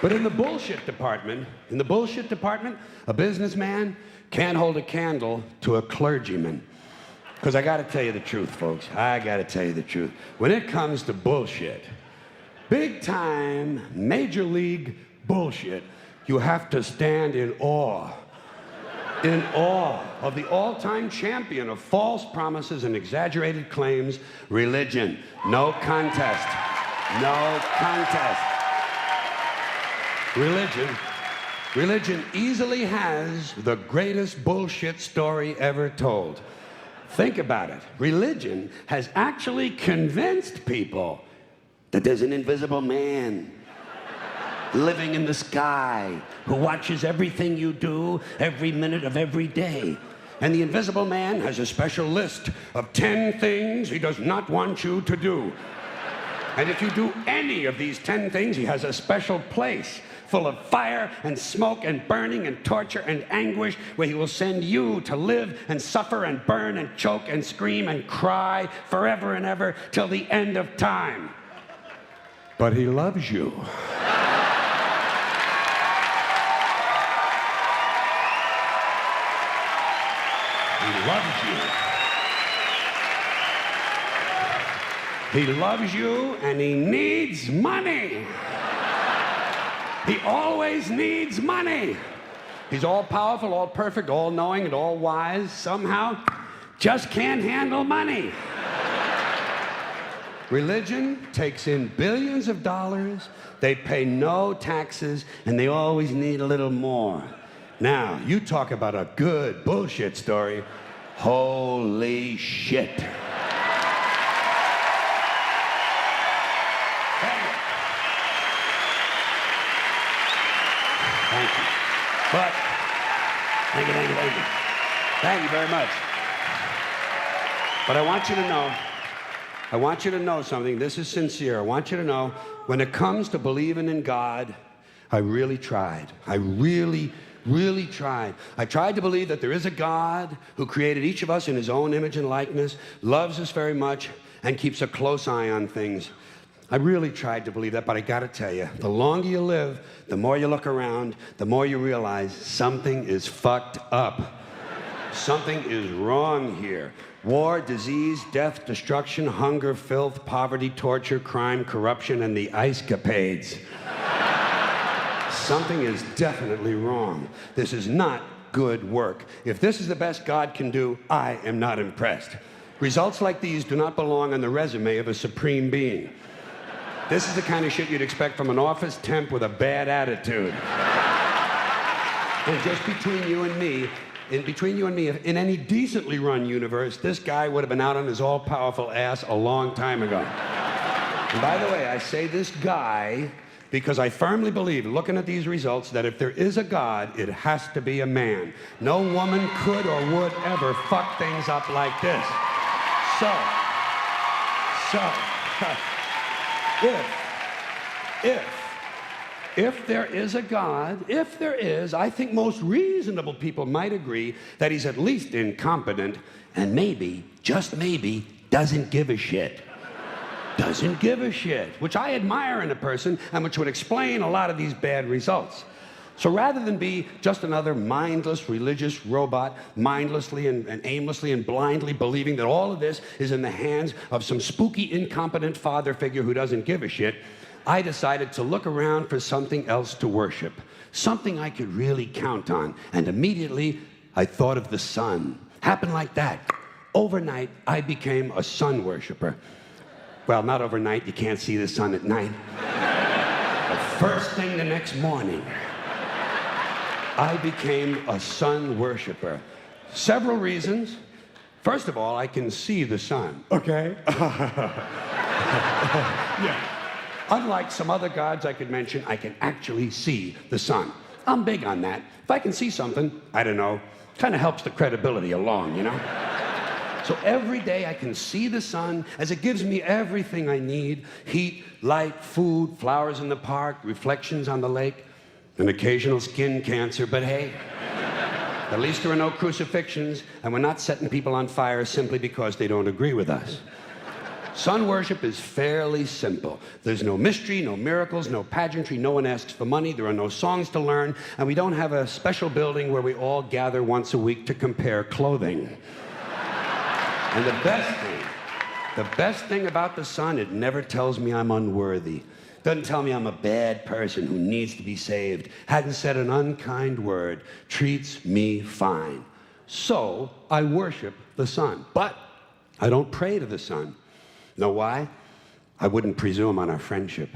But in the bullshit department, a businessman can't hold a candle to a clergyman. Because I got to tell you the truth, folks. I got to tell you the truth. When it comes to bullshit, big time, major league bullshit, you have to stand in awe of the all-time champion of false promises and exaggerated claims, religion. No contest. No contest. Religion easily has the greatest bullshit story ever told. Think about it. Religion has actually convinced people that there's an invisible man living in the sky who watches everything you do every minute of every day. And the invisible man has a special list of 10 things he does not want you to do. And if you do any of these 10 things, he has a special place full of fire and smoke and burning and torture and anguish where he will send you to live and suffer and burn and choke and scream and cry forever and ever till the end of time. But he loves you. He loves you. He loves you and he needs money. He always needs money. He's all powerful, all perfect, all knowing, and all wise. Somehow, just can't handle money. Religion takes in billions of dollars. They pay no taxes, and they always need a little more. Now, you talk about a good bullshit story. Holy shit. Thank you. But, thank you. Thank you very much. But I want you to know something. This is sincere. I want you to know, when it comes to believing in God, I really tried. I really tried. I tried to believe that there is a God who created each of us in his own image and likeness, loves us very much, and keeps a close eye on things. I really tried to believe that, but I gotta tell you, the longer you live, the more you look around, the more you realize something is fucked up. Something is wrong here. War, disease, death, destruction, hunger, filth, poverty, torture, crime, corruption, and the ice capades. Something is definitely wrong. This is not good work. If this is the best God can do, I am not impressed. Results like these do not belong on the resume of a supreme being. This is the kind of shit you'd expect from an office temp with a bad attitude. And just between you and me, in any decently run universe, this guy would have been out on his all-powerful ass a long time ago. And by the way, I say this guy because I firmly believe, looking at these results, that if there is a God, it has to be a man. No woman could or would ever fuck things up like this. If there is a God, I think most reasonable people might agree that he's at least incompetent and maybe, just maybe, doesn't give a shit. Doesn't give a shit, which I admire in a person and which would explain a lot of these bad results. So rather than be just another mindless religious robot, mindlessly and aimlessly and blindly believing that all of this is in the hands of some spooky, incompetent father figure who doesn't give a shit, I decided to look around for something else to worship, something I could really count on. And immediately, I thought of the sun. Happened like that. Overnight, I became a sun worshiper. Well, not overnight, you can't see the sun at night. But first thing the next morning, I became a sun worshiper. Several reasons. First of all, I can see the sun, okay? Yeah. Unlike some other gods I could mention, I can actually see the sun. I'm big on that. If I can see something, I don't know, kind of helps the credibility along, you know? So every day I can see the sun as it gives me everything I need: heat, light, food, flowers in the park, reflections on the lake, an occasional skin cancer, but hey, at least there are no crucifixions, and we're not setting people on fire simply because they don't agree with us. Sun worship is fairly simple. There's no mystery, no miracles, no pageantry. No one asks for money. There are no songs to learn. And we don't have a special building where we all gather once a week to compare clothing. And the best thing about the sun, it never tells me I'm unworthy. Doesn't tell me I'm a bad person who needs to be saved. Hadn't said an unkind word. Treats me fine. So I worship the sun. But I don't pray to the sun. Know why? I wouldn't presume on our friendship.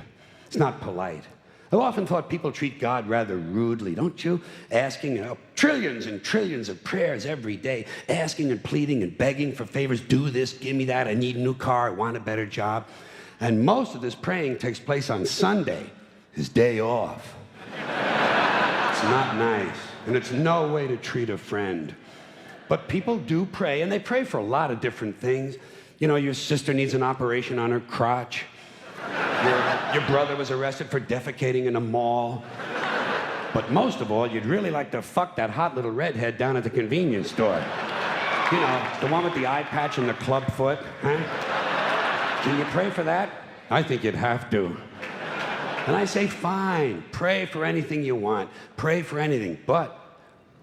It's not polite. I've often thought people treat God rather rudely, don't you? Asking trillions and trillions of prayers every day, asking and pleading and begging for favors. Do this, give me that, I need a new car, I want a better job. And most of this praying takes place on Sunday, his day off. It's not nice, and it's no way to treat a friend. But people do pray, and they pray for a lot of different things. You know, your sister needs an operation on her crotch. Your brother was arrested for defecating in a mall. But most of all, you'd really like to fuck that hot little redhead down at the convenience store. You know, the one with the eye patch and the club foot, huh? Can you pray for that? I think you'd have to. And I say, fine, pray for anything you want. Pray for anything. But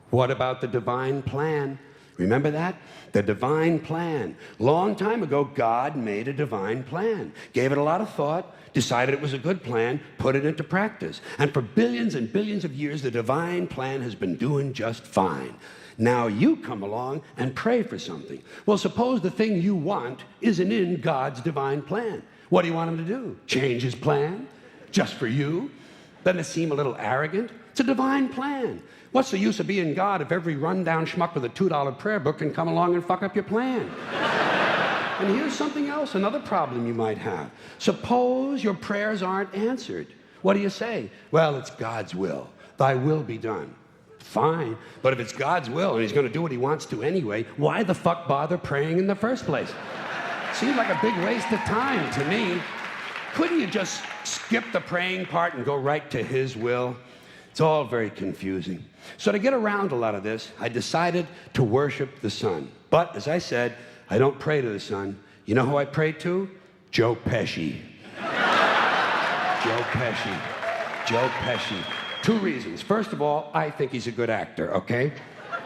what about the divine plan? Remember that? The divine plan. Long time ago, God made a divine plan. Gave it a lot of thought, decided it was a good plan, put it into practice. And for billions and billions of years, the divine plan has been doing just fine. Now you come along and pray for something. Well, suppose the thing you want isn't in God's divine plan. What do you want him to do? Change his plan? Just for you? Doesn't it seem a little arrogant? It's a divine plan. What's the use of being God if every rundown schmuck with a $2 prayer book can come along and fuck up your plan? And here's something else, another problem you might have. Suppose your prayers aren't answered. What do you say? Well, it's God's will. Thy will be done. Fine, but if it's God's will and he's going to do what he wants to anyway, why the fuck bother praying in the first place? Seems like a big waste of time to me. Couldn't you just skip the praying part and go right to his will? It's all very confusing. So to get around a lot of this, I decided to worship the sun. But as I said, I don't pray to the sun. You know who I pray to? Joe Pesci. Joe Pesci. Joe Pesci. Two reasons. First of all, I think he's a good actor, okay?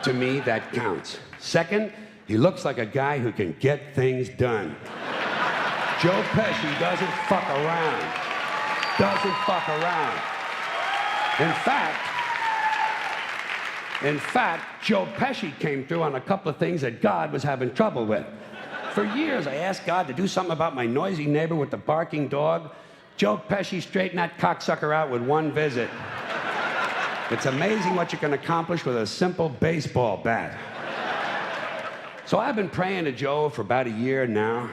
To me, that counts. Second, he looks like a guy who can get things done. Joe Pesci doesn't fuck around. Doesn't fuck around. In fact, Joe Pesci came through on a couple of things that God was having trouble with. For years, I asked God to do something about my noisy neighbor with the barking dog. Joe Pesci straightened that cocksucker out with one visit. It's amazing what you can accomplish with a simple baseball bat. So I've been praying to Joe for about a year now.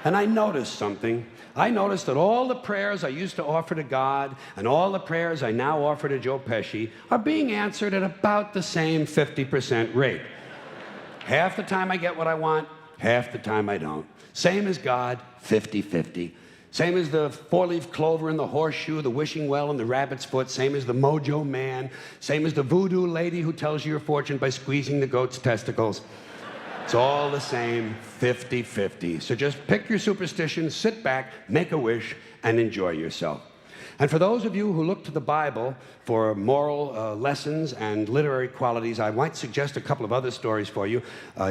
And I noticed something. I noticed that all the prayers I used to offer to God and all the prayers I now offer to Joe Pesci are being answered at about the same 50% rate. Half the time I get what I want, half the time I don't. Same as God, 50-50. Same as the four-leaf clover and the horseshoe, the wishing well and the rabbit's foot. Same as the mojo man. Same as the voodoo lady who tells you your fortune by squeezing the goat's testicles. It's all the same, 50-50. So just pick your superstition, sit back, make a wish, and enjoy yourself. And for those of you who look to the Bible for moral lessons and literary qualities, I might suggest a couple of other stories for you.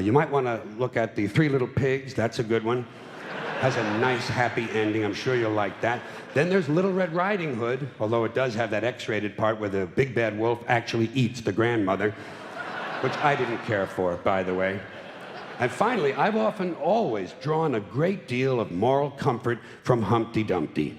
You might want to look at The Three Little Pigs. That's a good one. Has a nice, happy ending. I'm sure you'll like that. Then there's Little Red Riding Hood, although it does have that X-rated part where the big bad wolf actually eats the grandmother, which I didn't care for, by the way. And finally, I've always drawn a great deal of moral comfort from Humpty Dumpty.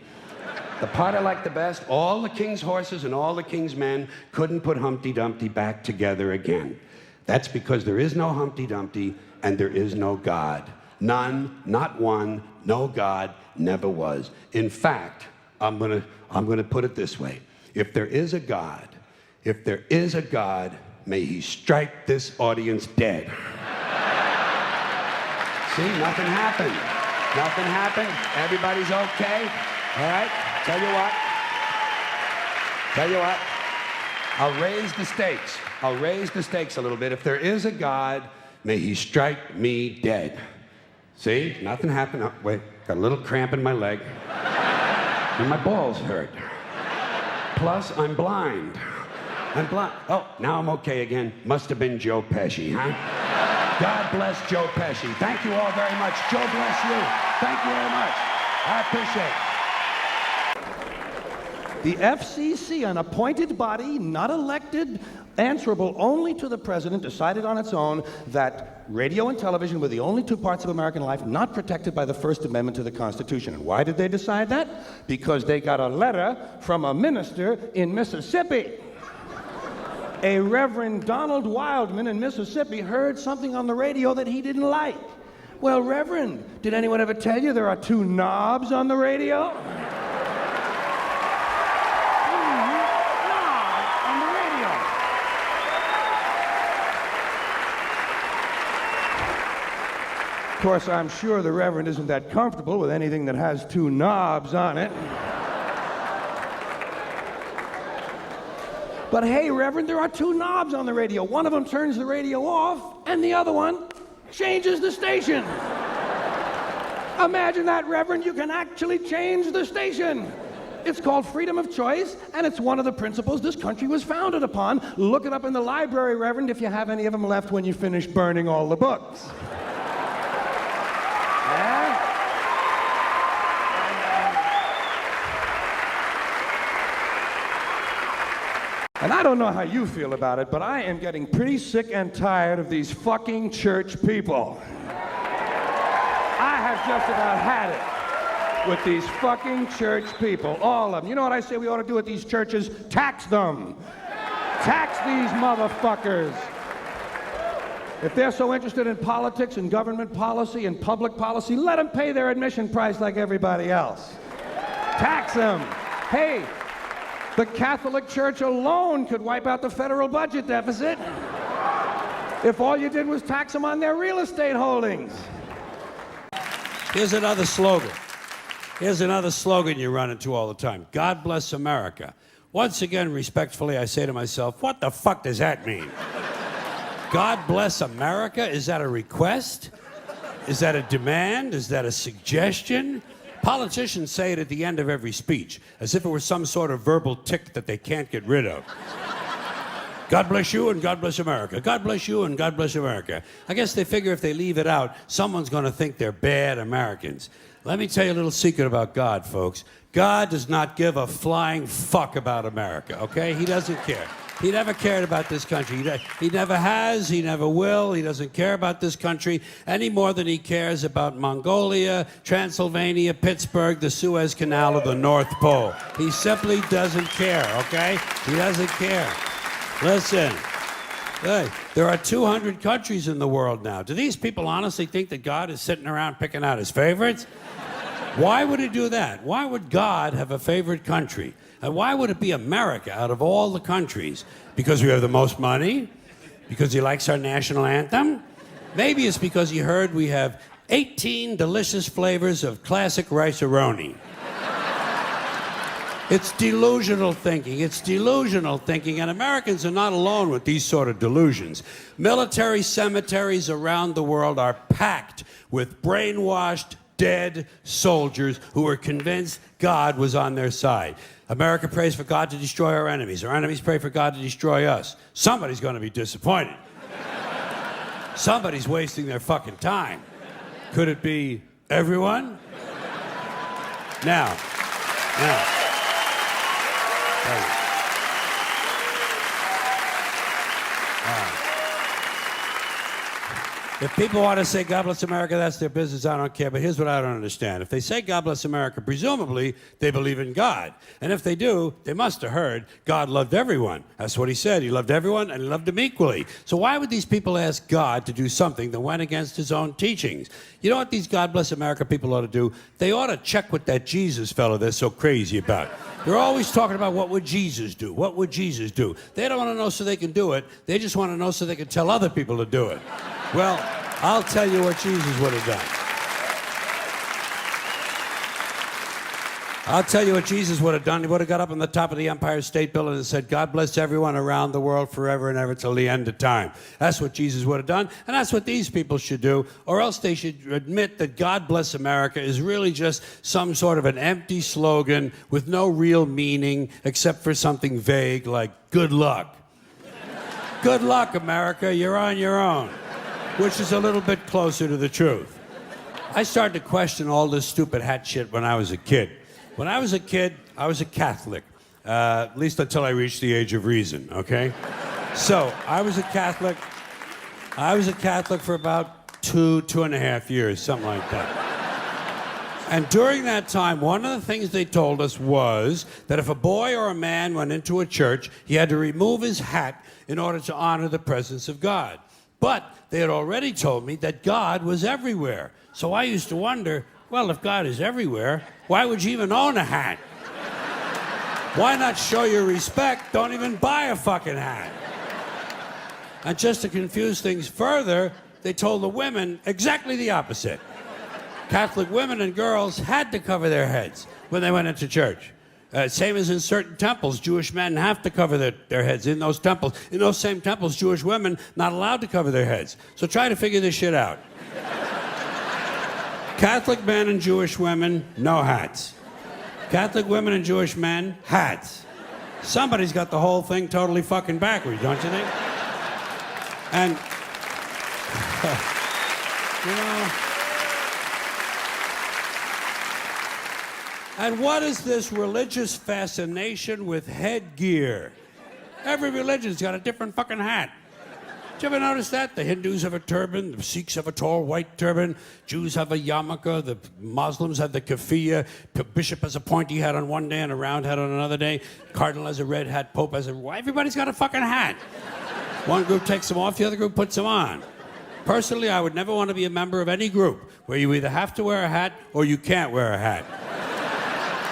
The part I like the best, all the king's horses and all the king's men couldn't put Humpty Dumpty back together again. That's because there is no Humpty Dumpty and there is no God. None, not one, no God, never was. In fact, I'm gonna put it this way. If there is a God, may he strike this audience dead. See, nothing happened. Nothing happened. Everybody's okay. All right? Tell you what. I'll raise the stakes. I'll raise the stakes a little bit. If there is a God, may he strike me dead. See? Nothing happened. Oh, wait, got a little cramp in my leg. And my balls hurt. Plus, I'm blind. I'm blind. Oh, now I'm okay again. Must have been Joe Pesci, huh? God bless Joe Pesci. Thank you all very much. Joe bless you. Thank you very much. I appreciate it. The FCC, an appointed body, not elected, answerable only to the president, decided on its own that radio and television were the only two parts of American life not protected by the First Amendment to the Constitution. And why did they decide that? Because they got a letter from a minister in Mississippi. A Reverend Donald Wildman in Mississippi heard something on the radio that he didn't like. Well, Reverend, did anyone ever tell you there are two knobs on the radio? Of course, I'm sure the Reverend isn't that comfortable with anything that has two knobs on it. But hey, Reverend, there are two knobs on the radio. One of them turns the radio off, and the other one changes the station. Imagine that, Reverend. You can actually change the station. It's called freedom of choice, and it's one of the principles this country was founded upon. Look it up in the library, Reverend, if you have any of them left when you finish burning all the books. And I don't know how you feel about it, but I am getting pretty sick and tired of these fucking church people. I have just about had it with these fucking church people, all of them. You know what I say we ought to do with these churches? Tax them. Tax these motherfuckers. If they're so interested in politics and government policy and public policy, let them pay their admission price like everybody else. Tax them. Hey, the Catholic Church alone could wipe out the federal budget deficit if all you did was tax them on their real estate holdings. Here's another slogan. Here's another slogan you run into all the time. God bless America. Once again, respectfully, I say to myself, what the fuck does that mean? God bless America? Is that a request? Is that a demand? Is that a suggestion? Politicians say it at the end of every speech, as if it were some sort of verbal tic that they can't get rid of. God bless you and God bless America. God bless you and God bless America. I guess they figure if they leave it out, someone's going to think they're bad Americans. Let me tell you a little secret about God, folks. God does not give a flying fuck about America, okay? He doesn't care. He never cared about this country. He never has, he never will. He doesn't care about this country any more than he cares about Mongolia, Transylvania, Pittsburgh, the Suez Canal, or the North Pole. He simply doesn't care, okay? He doesn't care. Listen, hey, there are 200 countries in the world now. Do these people honestly think that God is sitting around picking out his favorites? Why would he do that? Why would God have a favorite country? And why would it be America out of all the countries? Because we have the most money? Because he likes our national anthem? Maybe it's because he heard we have 18 delicious flavors of classic rice-a-roni. It's delusional thinking. It's delusional thinking, and Americans are not alone with these sort of delusions. Military cemeteries around the world are packed with brainwashed, dead soldiers who were convinced God was on their side. America prays for God to destroy our enemies. Our enemies pray for God to destroy us. Somebody's going to be disappointed. Somebody's wasting their fucking time. Could it be everyone? Now. If people want to say God bless America, that's their business, I don't care. But here's what I don't understand. If they say God bless America, presumably they believe in God. And if they do, they must have heard God loved everyone. That's what he said. He loved everyone and he loved them equally. So why would these people ask God to do something that went against his own teachings? You know what these God bless America people ought to do? They ought to check with that Jesus fellow they're so crazy about. They're always talking about what would Jesus do? What would Jesus do? They don't want to know so they can do it. They just want to know so they can tell other people to do it. Well, I'll tell you what Jesus would have I'll tell you what Jesus would have done. He would have got up on the top of the Empire State Building and said, God bless everyone around the world forever and ever till the end of time. That's what Jesus would have done, and that's what these people should do, or else they should admit that God bless America is really just some sort of an empty slogan with no real meaning except for something vague like good luck. Good luck, America, you're on your own, which is a little bit closer to the truth. I started to question all this stupid hat shit when I was a kid. When I was a kid, I was a Catholic, at least until I reached the age of reason, okay? So, I was a Catholic for about 2.5 years, something like that. And during that time, one of the things they told us was that if a boy or a man went into a church, he had to remove his hat in order to honor the presence of God. But they had already told me that God was everywhere. So I used to wonder, well, if God is everywhere, why would you even own a hat? Why not show your respect? Don't even buy a fucking hat. And just to confuse things further, they told the women exactly the opposite. Catholic women and girls had to cover their heads when they went into church. Same as in certain temples, Jewish men have to cover their heads in those temples. In those same temples, Jewish women not allowed to cover their heads. So try to figure this shit out. Catholic men and Jewish women, no hats. Catholic women and Jewish men, hats. Somebody's got the whole thing totally fucking backwards, don't you think? And, you know... And what is this religious fascination with headgear? Every religion's got a different fucking hat. Did you ever notice that? The Hindus have a turban, the Sikhs have a tall white turban, Jews have a yarmulke, the Muslims have the keffiyeh, the bishop has a pointy hat on one day and a round hat on another day, cardinal has a red hat, pope has a... Everybody's got a fucking hat. One group takes them off, the other group puts them on. Personally, I would never want to be a member of any group where you either have to wear a hat or you can't wear a hat.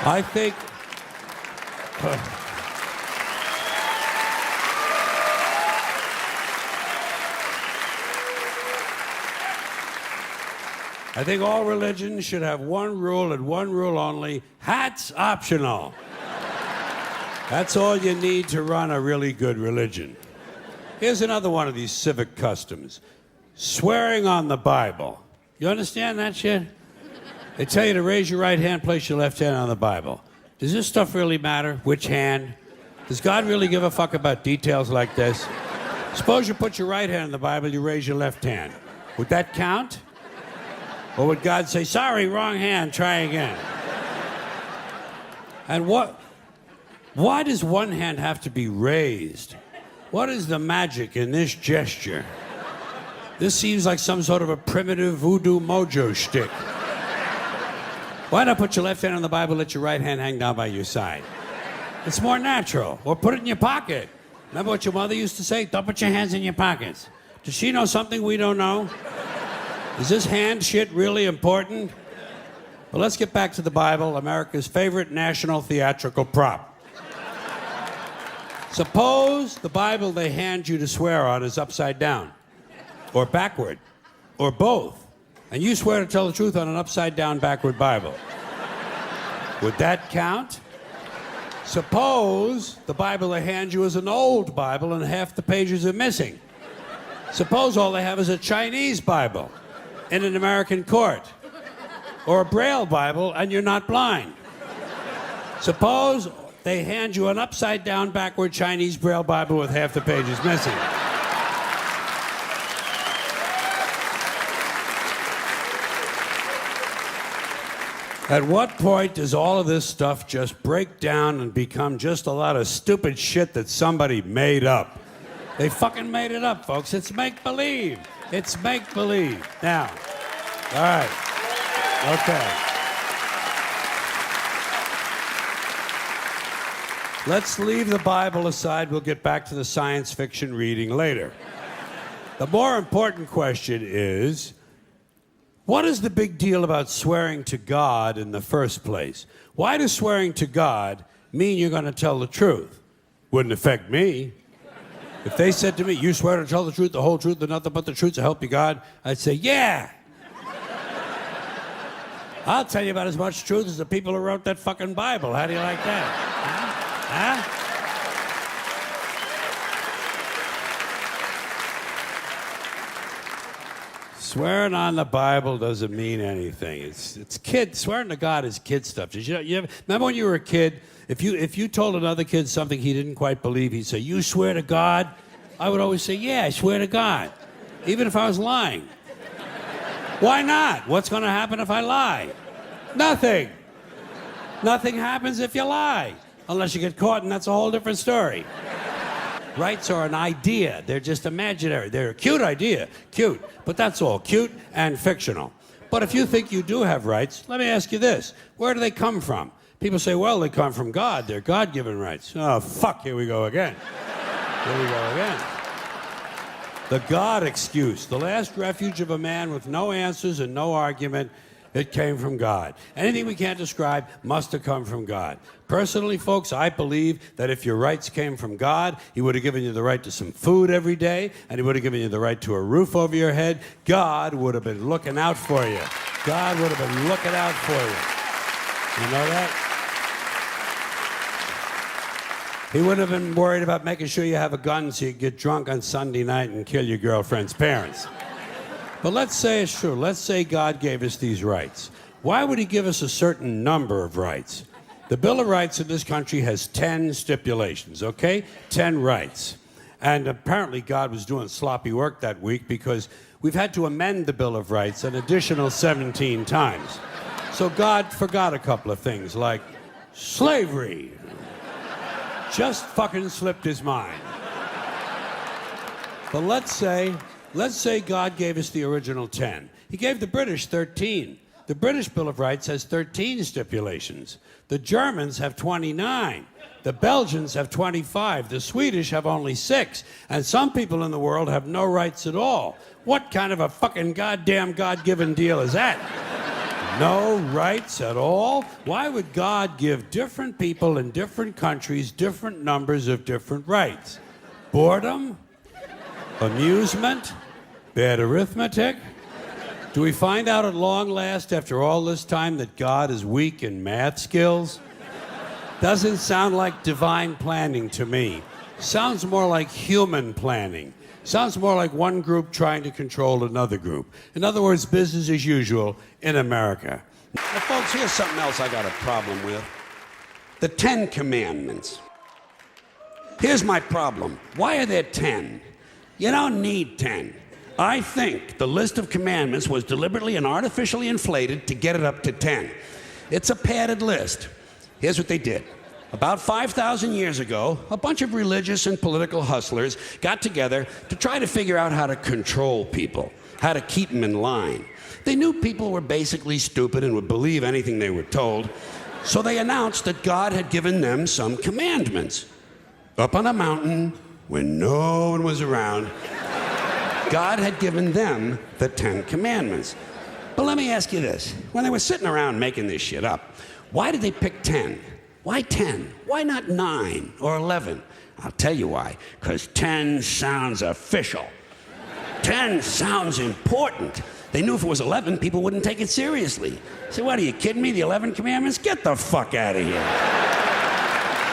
I think... I think all religions should have one rule and one rule only: hats optional. That's all you need to run a really good religion. Here's another one of these civic customs: swearing on the Bible. You understand that shit? They tell you to raise your right hand, place your left hand on the Bible. Does this stuff really matter? Which hand? Does God really give a fuck about details like this? Suppose you put your right hand on the Bible, you raise your left hand. Would that count? Or would God say, sorry, wrong hand, try again? And why does one hand have to be raised? What is the magic in this gesture? This seems like some sort of a primitive voodoo mojo shtick. Why not put your left hand on the Bible, let your right hand hang down by your side? It's more natural. Or put it in your pocket. Remember what your mother used to say? Don't put your hands in your pockets. Does she know something we don't know? Is this hand shit really important? Well, let's get back to the Bible, America's favorite national theatrical prop. Suppose the Bible they hand you to swear on is upside down, or backward, or both, and you swear to tell the truth on an upside down, backward Bible. Would that count? Suppose the Bible they hand you is an old Bible and half the pages are missing. Suppose all they have is a Chinese Bible in an American court, or a Braille Bible and you're not blind. Suppose they hand you an upside down, backward Chinese Braille Bible with half the pages missing. At what point does all of this stuff just break down and become just a lot of stupid shit that somebody made up? They fucking made it up, folks. It's make-believe. It's make-believe. Now, all right. Okay. Let's leave the Bible aside. We'll get back to the science fiction reading later. The more important question is, what is the big deal about swearing to God in the first place? Why does swearing to God mean you're going to tell the truth? Wouldn't affect me. If they said to me, you swear to tell the truth, the whole truth, and nothing but the truth to help you God, I'd say, yeah. I'll tell you about as much truth as the people who wrote that fucking Bible. How do you like that? Huh? Swearing on the Bible doesn't mean anything. It's kid. Swearing to God is kid stuff. Did remember when you were a kid? If you told another kid something he didn't quite believe, he'd say, "You swear to God?" I would always say, "Yeah, I swear to God," even if I was lying. Why not? What's going to happen if I lie? Nothing. Nothing happens if you lie, unless you get caught, and that's a whole different story. Rights are an idea. They're just imaginary. They're a cute idea. Cute. But that's all. Cute and fictional. But if you think you do have rights, let me ask you this. Where do they come from? People say, well, they come from God. They're God-given rights. Oh, fuck. Here we go again. Here we go again. The God excuse. The last refuge of a man with no answers and no argument. It came from God. Anything we can't describe must have come from God. Personally, folks, I believe that if your rights came from God, He would have given you the right to some food every day, and He would have given you the right to a roof over your head. God would have been looking out for you. God would have been looking out for you. You know that? He wouldn't have been worried about making sure you have a gun so you get drunk on Sunday night and kill your girlfriend's parents. But let's say it's true. Let's say God gave us these rights. Why would He give us a certain number of rights? The Bill of Rights in this country has 10 stipulations, okay? 10 rights. And apparently God was doing sloppy work that week because we've had to amend the Bill of Rights an additional 17 times. So God forgot a couple of things, like slavery. Just fucking slipped his mind. But let's say God gave us the original 10. He gave the British 13. The British Bill of Rights has 13 stipulations. The Germans have 29. The Belgians have 25. The Swedish have only 6. And some people in the world have no rights at all. What kind of a fucking goddamn God-given deal is that? No rights at all? Why would God give different people in different countries different numbers of different rights? Boredom? Amusement? Bad arithmetic? Do we find out at long last, after all this time, that God is weak in math skills? Doesn't sound like divine planning to me. Sounds more like human planning. Sounds more like one group trying to control another group. In other words, business as usual in America. Now, folks, here's something else I got a problem with. The 10 Commandments. Here's my problem. Why are there 10? You don't need 10. I think the list of commandments was deliberately and artificially inflated to get it up to 10. It's a padded list. Here's what they did. About 5,000 years ago, a bunch of religious and political hustlers got together to try to figure out how to control people, how to keep them in line. They knew people were basically stupid and would believe anything they were told, so they announced that God had given them some commandments. Up on a mountain, when no one was around, God had given them the 10 Commandments. But let me ask you this. When they were sitting around making this shit up, why did they pick 10? Why 10? Why not 9 or 11? I'll tell you why. Because 10 sounds official. 10 sounds important. They knew if it was 11, people wouldn't take it seriously. Say, what, are you kidding me? The 11 Commandments? Get the fuck out of here.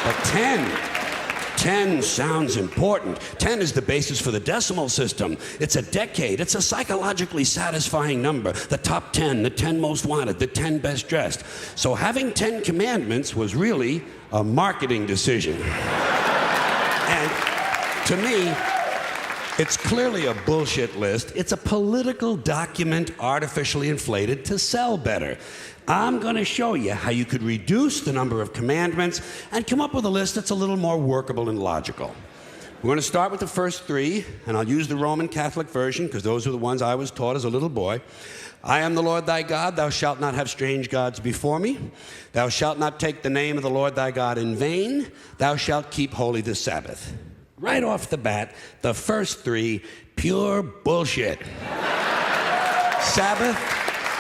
But 10 sounds important. 10 is the basis for the decimal system. It's a decade. It's a psychologically satisfying number. The top 10, the 10 most wanted, the 10 best dressed. So having 10 commandments was really a marketing decision. And to me, it's clearly a bullshit list. It's a political document artificially inflated to sell better. I'm going to show you how you could reduce the number of commandments and come up with a list that's a little more workable and logical. We're going to start with the first 3, and I'll use the Roman Catholic version because those are the ones I was taught as a little boy. I am the Lord thy God. Thou shalt not have strange gods before me. Thou shalt not take the name of the Lord thy God in vain. Thou shalt keep holy the Sabbath. Right off the bat, the first 3, pure bullshit.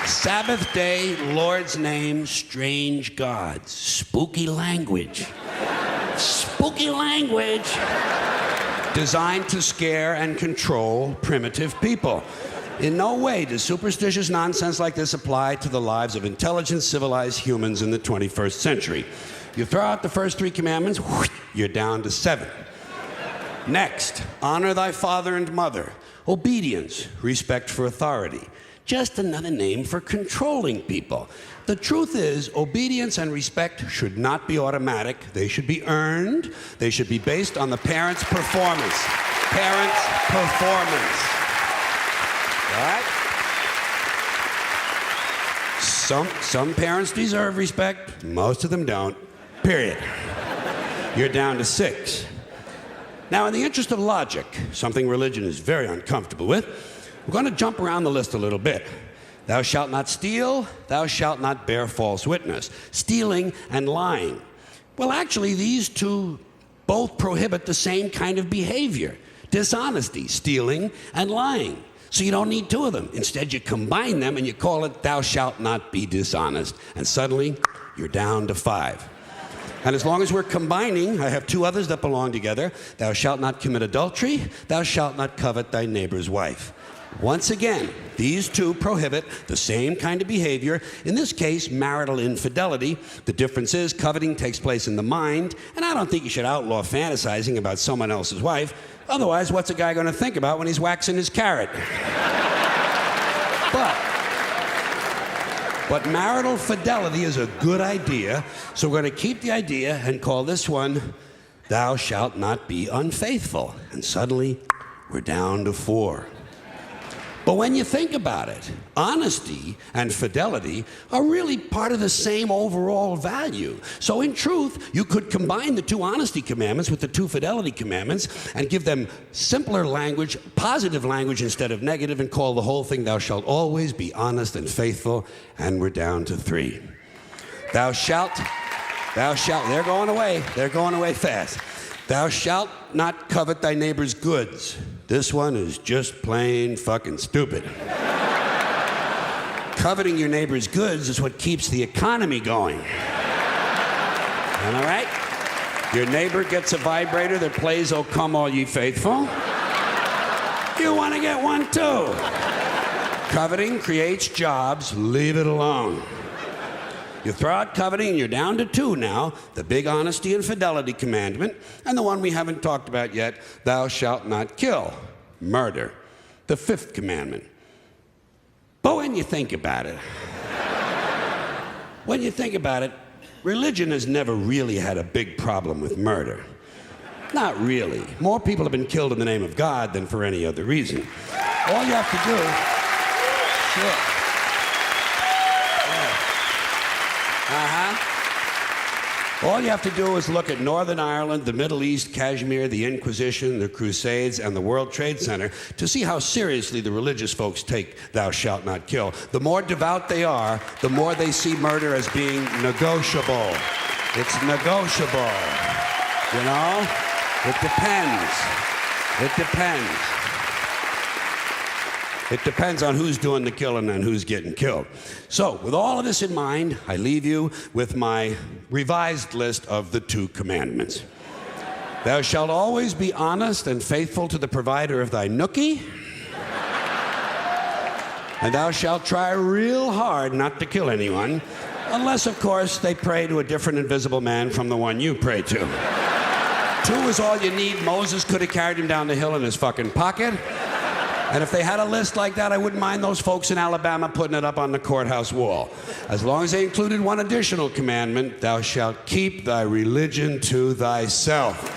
Sabbath day, Lord's name, strange gods. Spooky language. Spooky language. Designed to scare and control primitive people. In no way does superstitious nonsense like this apply to the lives of intelligent, civilized humans in the 21st century. You throw out the first 3 commandments, you're down to 7. Next, honor thy father and mother. Obedience, respect for authority. Just another name for controlling people. The truth is, obedience and respect should not be automatic. They should be earned. They should be based on the parent's performance. Parent's performance. All right? Some parents deserve respect. Most of them don't. Period. You're down to 6. Now, in the interest of logic, something religion is very uncomfortable with, we're going to jump around the list a little bit. Thou shalt not steal, thou shalt not bear false witness. Stealing and lying. Well, actually, these two both prohibit the same kind of behavior. Dishonesty, stealing, and lying. So you don't need 2 of them. Instead, you combine them and you call it thou shalt not be dishonest. And suddenly, you're down to 5. And as long as we're combining, I have 2 others that belong together. Thou shalt not commit adultery, thou shalt not covet thy neighbor's wife. Once again, these 2 prohibit the same kind of behavior, in this case, marital infidelity. The difference is coveting takes place in the mind, and I don't think you should outlaw fantasizing about someone else's wife. Otherwise, what's a guy going to think about when he's waxing his carrot? But marital fidelity is a good idea, so we're going to keep the idea and call this one, thou shalt not be unfaithful. And suddenly, we're down to 4. But when you think about it, honesty and fidelity are really part of the same overall value. So in truth, you could combine the 2 honesty commandments with the 2 fidelity commandments and give them simpler language, positive language instead of negative, and call the whole thing, thou shalt always be honest and faithful, and we're down to 3. Thou shalt, they're going away fast. Thou shalt not covet thy neighbor's goods. This one is just plain fucking stupid. Coveting your neighbor's goods is what keeps the economy going. Am I right? Your neighbor gets a vibrator that plays "O Come All Ye Faithful." You want to get one too. Coveting creates jobs. Leave it alone. You throw out coveting and you're down to 2 now, the big honesty and fidelity commandment, and the one we haven't talked about yet, thou shalt not kill, murder, the 5th commandment. But when you think about it, religion has never really had a big problem with murder. Not really. More people have been killed in the name of God than for any other reason. All you have to do... Sure. All you have to do is look at Northern Ireland, the Middle East, Kashmir, the Inquisition, the Crusades, and the World Trade Center to see how seriously the religious folks take thou shalt not kill. The more devout they are, the more they see murder as being negotiable. It's negotiable. You know? It depends. It depends. It depends on who's doing the killing and who's getting killed. So, with all of this in mind, I leave you with my revised list of the 2 commandments. Thou shalt always be honest and faithful to the provider of thy nookie. And thou shalt try real hard not to kill anyone, unless, of course, they pray to a different invisible man from the one you pray to. 2 is all you need. Moses could have carried him down the hill in his fucking pocket. And if they had a list like that, I wouldn't mind those folks in Alabama putting it up on the courthouse wall. As long as they included one additional commandment, thou shalt keep thy religion to thyself.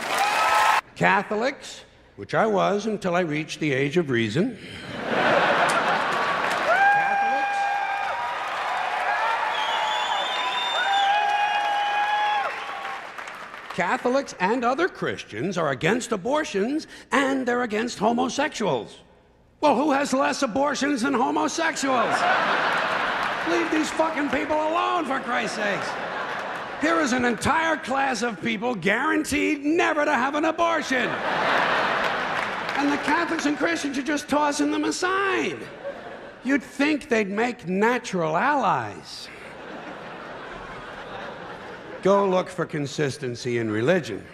Catholics, which I was until I reached the age of reason. Catholics and other Christians are against abortions, and they're against homosexuals. Well, who has less abortions than homosexuals? Leave these fucking people alone, for Christ's sakes. Here is an entire class of people guaranteed never to have an abortion. And the Catholics and Christians are just tossing them aside. You'd think they'd make natural allies. Go look for consistency in religion.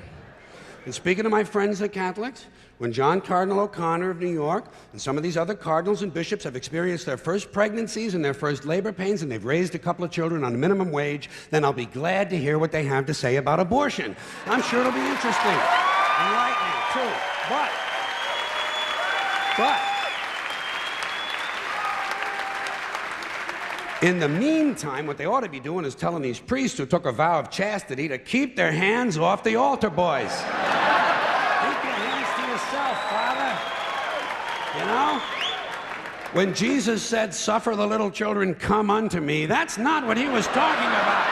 And speaking to my friends, the Catholics, when John Cardinal O'Connor of New York and some of these other cardinals and bishops have experienced their first pregnancies and their first labor pains and they've raised a couple of children on minimum wage, then I'll be glad to hear what they have to say about abortion. I'm sure it'll be interesting. Enlightening, too. But, in the meantime, what they ought to be doing is telling these priests who took a vow of chastity to keep their hands off the altar boys. Keep your hands to yourself, Father. You know? When Jesus said, "Suffer the little children, come unto me," that's not what he was talking about.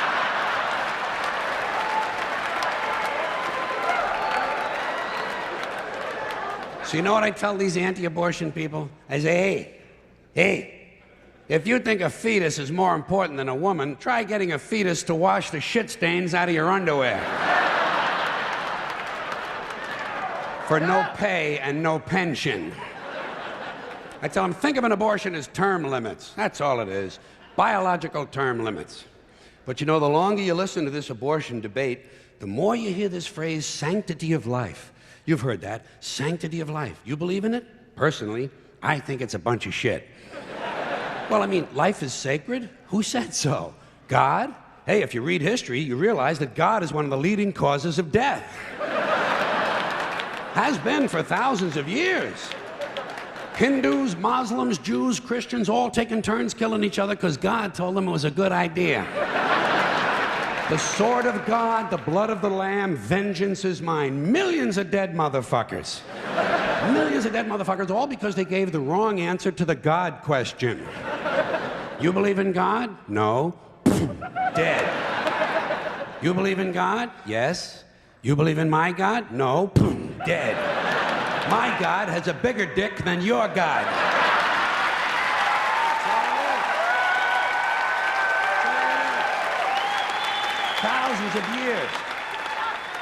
So you know what I tell these anti-abortion people? I say, hey, if you think a fetus is more important than a woman, try getting a fetus to wash the shit stains out of your underwear. For no pay and no pension. I tell them, think of an abortion as term limits. That's all it is. Biological term limits. But you know, the longer you listen to this abortion debate, the more you hear this phrase, sanctity of life. You've heard that, sanctity of life. You believe in it? Personally, I think it's a bunch of shit. Well, I mean, life is sacred? Who said so? God? Hey, if you read history, you realize that God is one of the leading causes of death. Has been for thousands of years. Hindus, Muslims, Jews, Christians, all taking turns killing each other because God told them it was a good idea. The sword of God, the blood of the Lamb, vengeance is mine. Millions of dead motherfuckers. Millions of dead motherfuckers, all because they gave the wrong answer to the God question. You believe in God? No. Dead. You believe in God? Yes. You believe in my God? No. Dead. My God has a bigger dick than your God. Thousands of years.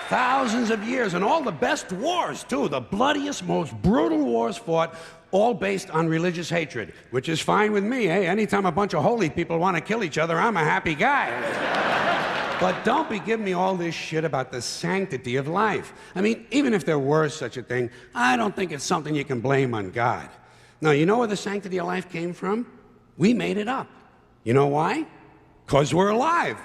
Thousands of years, and all the best wars, too. The bloodiest, most brutal wars fought, all based on religious hatred, which is fine with me, eh? Anytime a bunch of holy people want to kill each other, I'm a happy guy. But don't be giving me all this shit about the sanctity of life. I mean, even if there were such a thing, I don't think it's something you can blame on God. Now, you know where the sanctity of life came from? We made it up. You know why? 'Cause we're alive.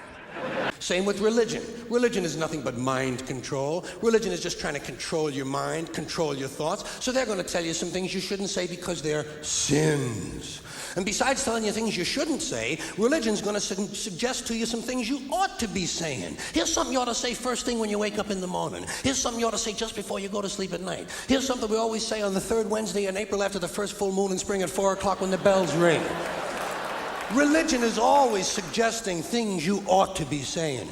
Same with religion. Religion is nothing but mind control. Religion is just trying to control your mind, control your thoughts. So they're going to tell you some things you shouldn't say because they're sins. And besides telling you things you shouldn't say, religion's going to suggest to you some things you ought to be saying. Here's something you ought to say first thing when you wake up in the morning. Here's something you ought to say just before you go to sleep at night. Here's something we always say on the third Wednesday in April after the first full moon in spring at 4 o'clock when the bells ring. Religion is always suggesting things you ought to be saying.